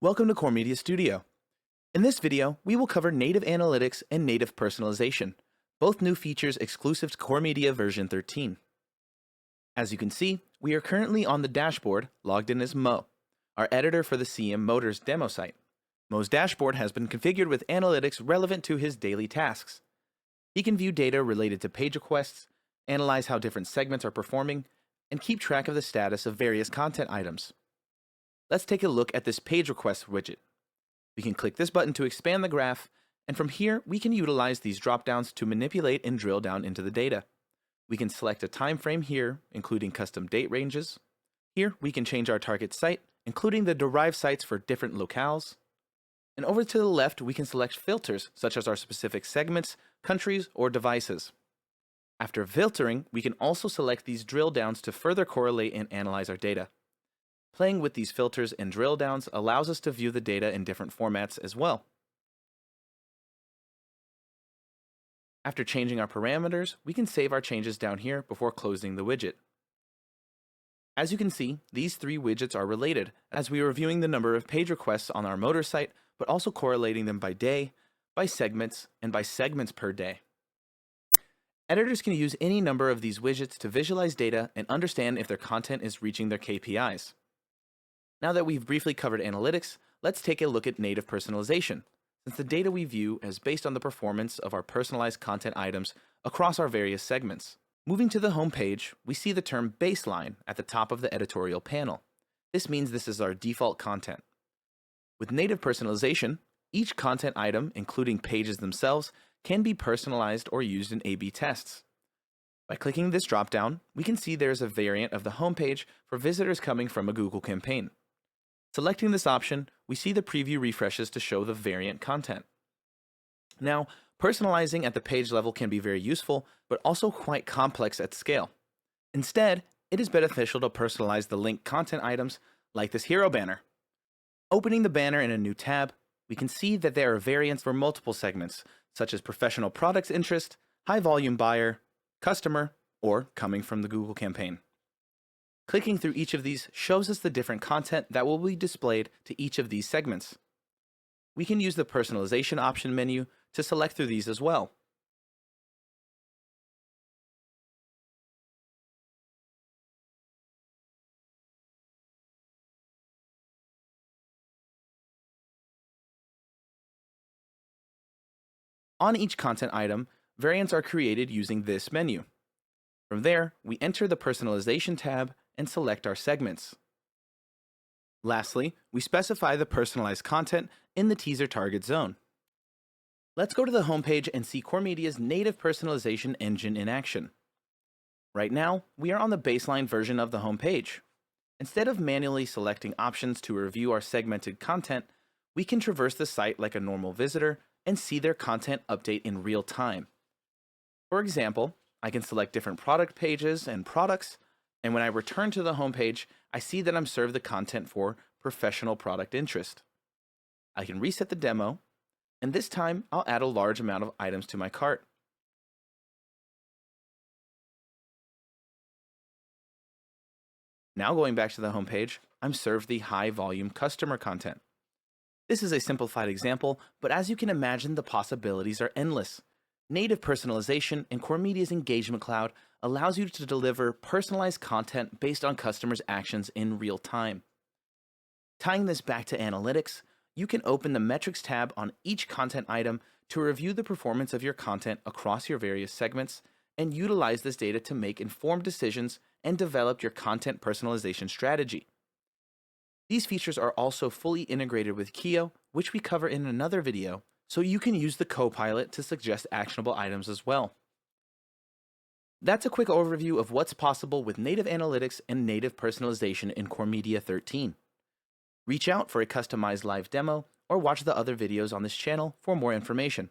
Welcome to CoreMedia Studio. In this video, we will cover native analytics and native personalization, both new features exclusive to CoreMedia version 13. As you can see, we are currently on the dashboard, logged in as Mo, our editor for the CM Motors demo site. Mo's dashboard has been configured with analytics relevant to his daily tasks. He can view data related to page requests, analyze how different segments are performing, and keep track of the status of various content items. Let's take a look at this page request widget. We can click this button to expand the graph, and from here we can utilize these dropdowns to manipulate and drill down into the data. We can select a time frame here, including custom date ranges. Here we can change our target site, including the derived sites for different locales. And over to the left we can select filters, such as our specific segments, countries, or devices. After filtering, we can also select these drill downs to further correlate and analyze our data. Playing with these filters and drill downs allows us to view the data in different formats as well. After changing our parameters, we can save our changes down here before closing the widget. As you can see, these three widgets are related, as we are reviewing the number of page requests on our motor site, but also correlating them by day, by segments, and by segments per day. Editors can use any number of these widgets to visualize data and understand if their content is reaching their KPIs. Now that we've briefly covered analytics, let's take a look at native personalization, since the data we view is based on the performance of our personalized content items across our various segments. Moving to the home page, we see the term baseline at the top of the editorial panel. This means this is our default content. With native personalization, each content item, including pages themselves, can be personalized or used in A/B tests. By clicking this dropdown, we can see there is a variant of the home page for visitors coming from a Google campaign. Selecting this option, we see the preview refreshes to show the variant content. Now, personalizing at the page level can be very useful, but also quite complex at scale. Instead, it is beneficial to personalize the linked content items like this hero banner. Opening the banner in a new tab, we can see that there are variants for multiple segments, such as professional products interest, high volume buyer, customer, or coming from the Google campaign. Clicking through each of these shows us the different content that will be displayed to each of these segments. We can use the personalization option menu to select through these as well. On each content item, variants are created using this menu. From there, we enter the Personalization tab and select our segments. Lastly, we specify the personalized content in the teaser target zone. Let's go to the homepage and see CoreMedia's native personalization engine in action. Right now, we are on the baseline version of the homepage. Instead of manually selecting options to review our segmented content, we can traverse the site like a normal visitor and see their content update in real time. For example, I can select different product pages and products, and when I return to the homepage, I see that I'm served the content for professional product interest. I can reset the demo, and this time I'll add a large amount of items to my cart. Now going back to the homepage, I'm served the high volume customer content. This is a simplified example, but as you can imagine, the possibilities are endless. Native personalization in CoreMedia's Engagement Cloud allows you to deliver personalized content based on customers' actions in real time. Tying this back to analytics, you can open the Metrics tab on each content item to review the performance of your content across your various segments and utilize this data to make informed decisions and develop your content personalization strategy. These features are also fully integrated with KIO, which we cover in another video, so you can use the copilot to suggest actionable items as well. That's a quick overview of what's possible with native analytics and native personalization in CoreMedia 13. Reach out for a customized live demo or watch the other videos on this channel for more information.